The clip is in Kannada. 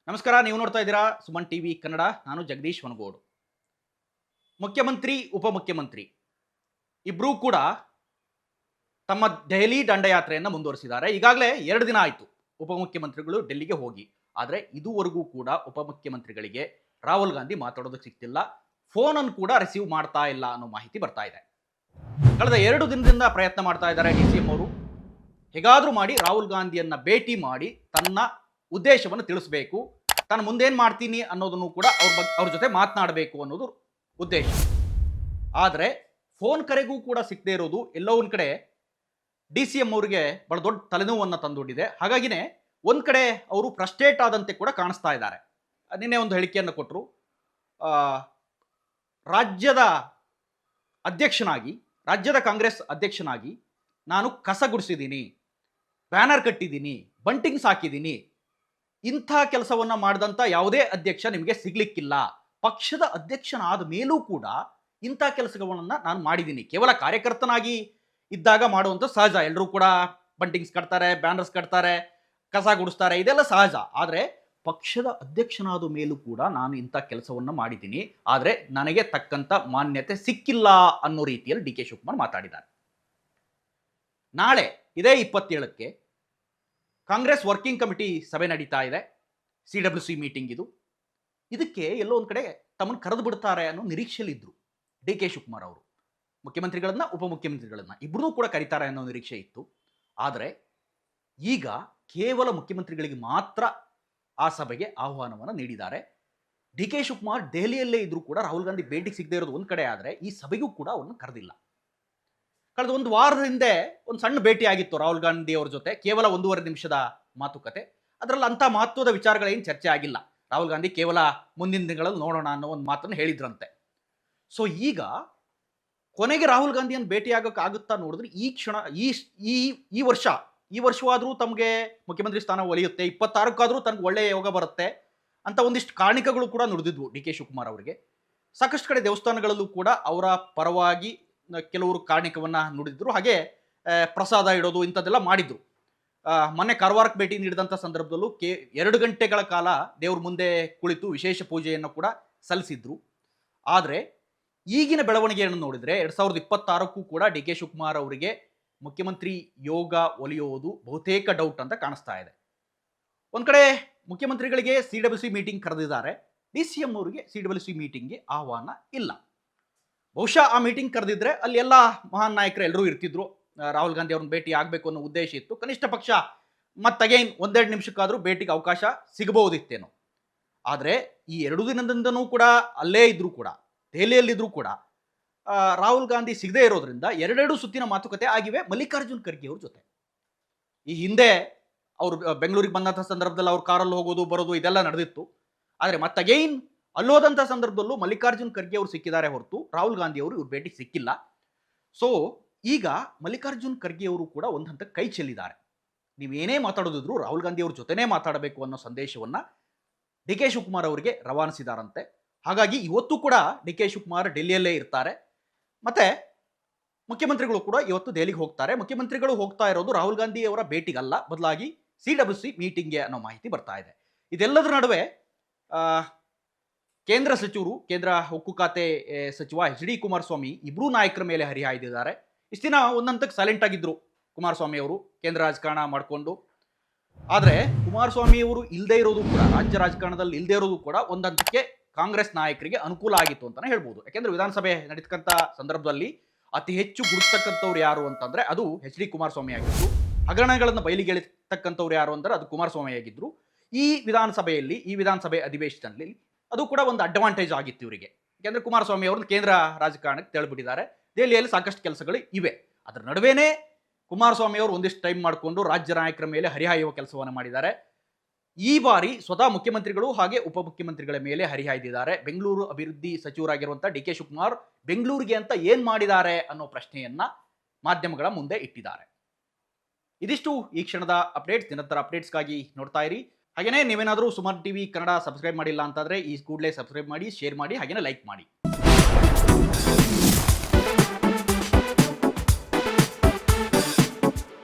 ನಮಸ್ಕಾರ. ನೀವು ನೋಡ್ತಾ ಇದ್ದೀರಾ ಸುಮನ್ ಟಿವಿ ಕನ್ನಡ. ನಾನು ಜಗದೀಶ್ ವನಗೋಡು. ಮುಖ್ಯಮಂತ್ರಿ ಉಪಮುಖ್ಯಮಂತ್ರಿ ಇಬ್ಬರೂ ಕೂಡ ತಮ್ಮ ದೆಹಲಿ ದಂಡಯಾತ್ರೆಯನ್ನು ಮುಂದುವರಿಸಿದ್ದಾರೆ. ಈಗಾಗಲೇ 2 ದಿನ ಆಯಿತು ಉಪಮುಖ್ಯಮಂತ್ರಿಗಳು ಡೆಲ್ಲಿಗೆ ಹೋಗಿ. ಆದರೆ ಇದುವರೆಗೂ ಕೂಡ ಉಪಮುಖ್ಯಮಂತ್ರಿಗಳಿಗೆ ರಾಹುಲ್ ಗಾಂಧಿ ಮಾತಾಡೋದಕ್ಕೆ ಸಿಗ್ತಿಲ್ಲ. ಫೋನನ್ನು ಕೂಡ ರಿಸೀವ್ ಮಾಡ್ತಾ ಇಲ್ಲ ಅನ್ನೋ ಮಾಹಿತಿ ಬರ್ತಾ ಇದೆ. ಕಳೆದ 2 ದಿನದಿಂದ ಪ್ರಯತ್ನ ಮಾಡ್ತಾ ಇದ್ದಾರೆ DCM ಅವರು. ಹೇಗಾದರೂ ಮಾಡಿ ರಾಹುಲ್ ಗಾಂಧಿಯನ್ನ ಭೇಟಿ ಮಾಡಿ ತನ್ನ ಉದ್ದೇಶವನ್ನು ತಿಳಿಸಬೇಕು, ತಾನು ಮುಂದೇನು ಮಾಡ್ತೀನಿ ಅನ್ನೋದನ್ನು ಕೂಡ ಅವ್ರ ಜೊತೆ ಮಾತನಾಡಬೇಕು ಅನ್ನೋದು ಉದ್ದೇಶ. ಆದರೆ ಫೋನ್ ಕರೆಗೂ ಕೂಡ ಸಿಗದೆ ಇರೋದು ಎಲ್ಲೋ ಒಂದು ಕಡೆ DCM ಅವರಿಗೆ ಬಹಳ ದೊಡ್ಡ ತಲೆನೋವನ್ನು ತಂದೊಡ್ಡಿದೆ. ಹಾಗಾಗಿನೇ ಒಂದು ಕಡೆ ಅವರು ಫ್ರಸ್ಟ್ರೇಟ್ ಆದಂತೆ ಕೂಡ ಕಾಣಿಸ್ತಾ ಇದ್ದಾರೆ. ನಿನ್ನೆ ಒಂದು ಹೇಳಿಕೆಯನ್ನು ಕೊಟ್ಟರು. ರಾಜ್ಯದ ಅಧ್ಯಕ್ಷನಾಗಿ, ರಾಜ್ಯದ ಕಾಂಗ್ರೆಸ್ ಅಧ್ಯಕ್ಷನಾಗಿ ನಾನು ಕಸ ಗುಡಿಸಿದ್ದೀನಿ, ಬ್ಯಾನರ್ ಕಟ್ಟಿದ್ದೀನಿ, ಬಂಟಿಂಗ್ಸ್ ಹಾಕಿದ್ದೀನಿ. ಇಂಥ ಕೆಲಸವನ್ನು ಮಾಡಿದಂಥ ಯಾವುದೇ ಅಧ್ಯಕ್ಷ ನಿಮಗೆ ಸಿಗ್ಲಿಕ್ಕಿಲ್ಲ. ಪಕ್ಷದ ಅಧ್ಯಕ್ಷನಾದ ಮೇಲೂ ಕೂಡ ಇಂಥ ಕೆಲಸಗಳನ್ನು ನಾನು ಮಾಡಿದ್ದೀನಿ. ಕೇವಲ ಕಾರ್ಯಕರ್ತನಾಗಿ ಇದ್ದಾಗ ಮಾಡುವಂಥ ಸಹಜ. ಎಲ್ಲರೂ ಕೂಡ ಬಂಟಿಂಗ್ಸ್ ಕಟ್ತಾರೆ, ಬ್ಯಾನರ್ಸ್ ಕಟ್ತಾರೆ, ಕಸ ಗುಡಿಸ್ತಾರೆ, ಇದೆಲ್ಲ ಸಹಜ. ಆದರೆ ಪಕ್ಷದ ಅಧ್ಯಕ್ಷನಾದ ಮೇಲೂ ಕೂಡ ನಾನು ಇಂಥ ಕೆಲಸವನ್ನು ಮಾಡಿದ್ದೀನಿ, ಆದರೆ ನನಗೆ ತಕ್ಕಂಥ ಮಾನ್ಯತೆ ಸಿಕ್ಕಿಲ್ಲ ಅನ್ನೋ ರೀತಿಯಲ್ಲಿ DK ಶಿವಕುಮಾರ್ ಮಾತಾಡಿದ್ದಾರೆ. ನಾಳೆ ಇದೇ 27ಕ್ಕೆ ಕಾಂಗ್ರೆಸ್ ವರ್ಕಿಂಗ್ ಕಮಿಟಿ ಸಭೆ ನಡೀತಾ ಇದೆ. CWC ಮೀಟಿಂಗ್ ಇದು. ಇದಕ್ಕೆ ಎಲ್ಲೋ ಒಂದು ಕಡೆ ತಮ್ಮನ್ನು ಕರೆದು ಬಿಡ್ತಾರೆ ಅನ್ನೋ ನಿರೀಕ್ಷೆಯಲ್ಲಿದ್ದರು DK ಶಿವಕುಮಾರ್ ಅವರು. ಮುಖ್ಯಮಂತ್ರಿಗಳನ್ನ ಉಪಮುಖ್ಯಮಂತ್ರಿಗಳನ್ನ ಇಬ್ಬರೂ ಕೂಡ ಕರೀತಾರೆ ಅನ್ನೋ ನಿರೀಕ್ಷೆ ಇತ್ತು. ಆದರೆ ಈಗ ಕೇವಲ ಮುಖ್ಯಮಂತ್ರಿಗಳಿಗೆ ಮಾತ್ರ ಆ ಸಭೆಗೆ ಆಹ್ವಾನವನ್ನು ನೀಡಿದ್ದಾರೆ. DK ಶಿವಕುಮಾರ್ ದೆಹಲಿಯಲ್ಲೇ ಇದ್ರೂ ಕೂಡ ರಾಹುಲ್ ಗಾಂಧಿ ಭೇಟಿಗೆ ಸಿಗದೆ ಇರೋದು ಒಂದು ಕಡೆ, ಆದರೆ ಈ ಸಭೆಗೂ ಕೂಡ ಅವ್ರನ್ನ ಕರೆದಿಲ್ಲ. ಕಳೆದ 1 ವಾರದ ಹಿಂದೆ ಒಂದು ಸಣ್ಣ ಭೇಟಿ ಆಗಿತ್ತು ರಾಹುಲ್ ಗಾಂಧಿ ಅವ್ರ ಜೊತೆ, ಕೇವಲ 1.5 ನಿಮಿಷದ ಮಾತುಕತೆ. ಅದರಲ್ಲಿ ಅಂಥ ಮಹತ್ವದ ವಿಚಾರಗಳೇನು ಚರ್ಚೆ ಆಗಿಲ್ಲ. ರಾಹುಲ್ ಗಾಂಧಿ ಕೇವಲ ಮುಂದಿನ ದಿನಗಳಲ್ಲಿ ನೋಡೋಣ ಅನ್ನೋ ಒಂದು ಮಾತನ್ನು ಹೇಳಿದ್ರಂತೆ. ಸೊ ಈಗ ಕೊನೆಗೆ ರಾಹುಲ್ ಗಾಂಧಿಯನ್ನು ಭೇಟಿಯಾಗೋಕೆ ಆಗುತ್ತಾ ನೋಡಿದ್ರೆ ಈ ಕ್ಷಣ, ಈ ವರ್ಷವಾದರೂ ತಮಗೆ ಮುಖ್ಯಮಂತ್ರಿ ಸ್ಥಾನ ಒಲಿಯುತ್ತೆ, 26ಕ್ಕಾದರೂ ತನಗೆ ಒಳ್ಳೆಯ ಯೋಗ ಬರುತ್ತೆ ಅಂತ ಒಂದಿಷ್ಟು ಕಾರಣಿಕಗಳು ಕೂಡ ನುಡಿದಿದ್ವು DK ಶಿವಕುಮಾರ್ ಅವರಿಗೆ. ಸಾಕಷ್ಟು ಕಡೆ ದೇವಸ್ಥಾನಗಳಲ್ಲೂ ಕೂಡ ಅವರ ಪರವಾಗಿ ಕೆಲವರು ಕಾರಣಿಕವನ್ನು ನುಡಿದ್ರು. ಹಾಗೆ ಪ್ರಸಾದ ಇಡೋದು ಇಂಥದ್ದೆಲ್ಲ ಮಾಡಿದ್ರು. ಮೊನ್ನೆ ಕಾರವಾರಕ್ಕೆ ಭೇಟಿ ನೀಡಿದಂಥ ಸಂದರ್ಭದಲ್ಲೂ 2 ಗಂಟೆಗಳ ಕಾಲ ದೇವ್ರ ಮುಂದೆ ಕುಳಿತು ವಿಶೇಷ ಪೂಜೆಯನ್ನು ಕೂಡ ಸಲ್ಲಿಸಿದ್ರು. ಆದರೆ ಈಗಿನ ಬೆಳವಣಿಗೆಯನ್ನು ನೋಡಿದರೆ 2026ಕ್ಕೂ ಕೂಡ DK ಶಿವಕುಮಾರ್ ಅವರಿಗೆ ಮುಖ್ಯಮಂತ್ರಿ ಯೋಗ ಒಲಿಯೋದು ಬಹುತೇಕ ಡೌಟ್ ಅಂತ ಕಾಣಿಸ್ತಾ ಇದೆ. ಒಂದು ಕಡೆ ಮುಖ್ಯಮಂತ್ರಿಗಳಿಗೆ CWC ಮೀಟಿಂಗ್ ಕರೆದಿದ್ದಾರೆ, DCM ಅವರಿಗೆ CWC ಮೀಟಿಂಗ್ಗೆ ಆಹ್ವಾನ ಇಲ್ಲ. ಬಹುಶಃ ಆ ಮೀಟಿಂಗ್ ಕರೆದಿದ್ರೆ ಅಲ್ಲಿ ಎಲ್ಲ ಮಹಾನ್ ನಾಯಕರು ಎಲ್ಲರೂ ಇರ್ತಿದ್ರು. ರಾಹುಲ್ ಗಾಂಧಿ ಅವ್ರನ್ನ ಭೇಟಿ ಆಗಬೇಕು ಅನ್ನೋ ಉದ್ದೇಶ ಇತ್ತು. ಕನಿಷ್ಠ ಪಕ್ಷ ಮತ್ತಗೈನ್ 1-2 ನಿಮಿಷಕ್ಕಾದರೂ ಭೇಟಿಗೆ ಅವಕಾಶ ಸಿಗಬಹುದಿತ್ತೇನೋ. ಆದರೆ ಈ 2 ದಿನದಿಂದನೂ ಕೂಡ ಅಲ್ಲೇ ಇದ್ರೂ ಕೂಡ, ದೆಹಲಿಯಲ್ಲಿದ್ದರೂ ಕೂಡ ರಾಹುಲ್ ಗಾಂಧಿ ಸಿಗದೇ ಇರೋದ್ರಿಂದ 2 ಸುತ್ತಿನ ಮಾತುಕತೆ ಆಗಿವೆ ಮಲ್ಲಿಕಾರ್ಜುನ್ ಖರ್ಗೆ ಅವ್ರ ಜೊತೆ. ಈ ಹಿಂದೆ ಅವರು ಬೆಂಗಳೂರಿಗೆ ಬಂದಂಥ ಸಂದರ್ಭದಲ್ಲಿ ಅವ್ರ ಕಾರಲ್ಲಿ ಹೋಗೋದು ಬರೋದು ಇದೆಲ್ಲ ನಡೆದಿತ್ತು. ಆದರೆ ಮತ್ತಗೈನ್ ಅಲ್ಲೋದಂಥ ಸಂದರ್ಭದಲ್ಲೂ ಮಲ್ಲಿಕಾರ್ಜುನ್ ಖರ್ಗೆ ಅವರು ಸಿಕ್ಕಿದ್ದಾರೆ ಹೊರತು ರಾಹುಲ್ ಗಾಂಧಿ ಅವರು ಇವ್ರ ಭೇಟಿ ಸಿಕ್ಕಿಲ್ಲ. ಸೊ ಈಗ ಮಲ್ಲಿಕಾರ್ಜುನ್ ಖರ್ಗೆ ಅವರು ಕೂಡ ಒಂದು ಹಂತಕ್ಕೆ ಕೈ ಚೆಲ್ಲಿದ್ದಾರೆ. ನೀವೇನೇ ಮಾತಾಡೋದಿದ್ರು ರಾಹುಲ್ ಗಾಂಧಿ ಅವ್ರ ಜೊತೆನೇ ಮಾತಾಡಬೇಕು ಅನ್ನೋ ಸಂದೇಶವನ್ನು DK ಶಿವಕುಮಾರ್ ಅವರಿಗೆ ರವಾನಿಸಿದಾರಂತೆ. ಹಾಗಾಗಿ ಇವತ್ತು ಕೂಡ DK ಶಿವಕುಮಾರ್ ಡೆಲ್ಲಿಯಲ್ಲೇ ಇರ್ತಾರೆ. ಮತ್ತೆ ಮುಖ್ಯಮಂತ್ರಿಗಳು ಕೂಡ ಇವತ್ತು ದೆಹಲಿಗೆ ಹೋಗ್ತಾರೆ. ಮುಖ್ಯಮಂತ್ರಿಗಳು ಹೋಗ್ತಾ ಇರೋದು ರಾಹುಲ್ ಗಾಂಧಿ ಅವರ ಭೇಟಿಗಲ್ಲ, ಬದಲಾಗಿ CWC ಮೀಟಿಂಗ್ಗೆ ಅನ್ನೋ ಮಾಹಿತಿ ಬರ್ತಾ ಇದೆ. ಇದೆಲ್ಲದರ ನಡುವೆ ಕೇಂದ್ರ ಸಚಿವರು, ಕೇಂದ್ರ ಉಕ್ಕು ಖಾತೆ ಸಚಿವ HD ಕುಮಾರಸ್ವಾಮಿ ಇಬ್ಬರೂ ನಾಯಕರ ಮೇಲೆ ಹರಿಹಾಯ್ದಿದ್ದಾರೆ. ಇಷ್ಟು ದಿನ ಒಂದಂತಕ್ಕೆ ಸೈಲೆಂಟ್ ಆಗಿದ್ರು ಕುಮಾರಸ್ವಾಮಿ ಅವರು, ಕೇಂದ್ರ ರಾಜಕಾರಣ ಮಾಡಿಕೊಂಡು. ಆದರೆ ಕುಮಾರಸ್ವಾಮಿ ಅವರು ಇಲ್ಲದೆ ಇರೋದು ಕೂಡ, ರಾಜ್ಯ ರಾಜಕಾರಣದಲ್ಲಿ ಇಲ್ಲದೆ ಇರೋದು ಕೂಡ ಒಂದಂತಕ್ಕೆ ಕಾಂಗ್ರೆಸ್ ನಾಯಕರಿಗೆ ಅನುಕೂಲ ಆಗಿತ್ತು ಅಂತಲೇ ಹೇಳ್ಬೋದು. ಯಾಕೆಂದ್ರೆ ವಿಧಾನಸಭೆ ನಡೀತಕ್ಕಂಥ ಸಂದರ್ಭದಲ್ಲಿ ಅತಿ ಹೆಚ್ಚು ಗುರುತಕ್ಕಂಥವ್ರು ಯಾರು ಅಂತಂದ್ರೆ ಅದು HD ಕುಮಾರಸ್ವಾಮಿ ಆಗಿದ್ರು. ಹಗರಣಗಳನ್ನು ಬಯಲಿಗೆ ಎಳಿತಕ್ಕಂಥವ್ರು ಯಾರು ಅಂದ್ರೆ ಅದು ಕುಮಾರಸ್ವಾಮಿ ಆಗಿದ್ರು. ಈ ವಿಧಾನಸಭೆ ಅಧಿವೇಶನದಲ್ಲಿ ಅದು ಕೂಡ ಒಂದು ಅಡ್ವಾಂಟೇಜ್ ಆಗಿತ್ತು ಇವರಿಗೆ. ಯಾಕೆಂದ್ರೆ ಕುಮಾರಸ್ವಾಮಿ ಅವ್ರನ್ನ ಕೇಂದ್ರ ರಾಜಕಾರಣಕ್ಕೆ ತೆರಳಿಬಿಟ್ಟಿದ್ದಾರೆ. ದೆಹಲಿಯಲ್ಲಿ ಸಾಕಷ್ಟು ಕೆಲಸಗಳು ಇವೆ. ಅದರ ನಡುವೆನೇ ಕುಮಾರಸ್ವಾಮಿ ಅವರು ಒಂದಿಷ್ಟು ಟೈಮ್ ಮಾಡಿಕೊಂಡು ರಾಜ್ಯ ನಾಯಕರ ಮೇಲೆ ಹರಿಹಾಯುವ ಕೆಲಸವನ್ನು ಮಾಡಿದ್ದಾರೆ. ಈ ಬಾರಿ ಸ್ವತಃ ಮುಖ್ಯಮಂತ್ರಿಗಳು ಹಾಗೆ ಉಪಮುಖ್ಯಮಂತ್ರಿಗಳ ಮೇಲೆ ಹರಿಹಾಯ್ದಿದ್ದಾರೆ. ಬೆಂಗಳೂರು ಅಭಿವೃದ್ಧಿ ಸಚಿವರಾಗಿರುವಂಥ DK ಶಿವಕುಮಾರ್ ಬೆಂಗಳೂರಿಗೆ ಅಂತ ಏನ್ ಮಾಡಿದ್ದಾರೆ ಅನ್ನೋ ಪ್ರಶ್ನೆಯನ್ನ ಮಾಧ್ಯಮಗಳ ಮುಂದೆ ಇಟ್ಟಿದ್ದಾರೆ. ಇದಿಷ್ಟು ಈ ಕ್ಷಣದ ಅಪ್ಡೇಟ್ಸ್. ನಿರಂತರ ಅಪ್ಡೇಟ್ಸ್ಗಾಗಿ ನೋಡ್ತಾ ಇರಿ. ಹಾಗೆಯೇ ನೀವೇನಾದರೂ ಸುಮನ್ ಟಿವಿ ಕನ್ನಡ ಸಬ್ಸ್ಕ್ರೈಬ್ ಮಾಡಿಲ್ಲ ಅಂತಾದರೆ ಈ ಕೂಡಲೇ ಸಬ್ಸ್ಕ್ರೈಬ್ ಮಾಡಿ, ಶೇರ್ ಮಾಡಿ, ಹಾಗೆಯೇ ಲೈಕ್ ಮಾಡಿ.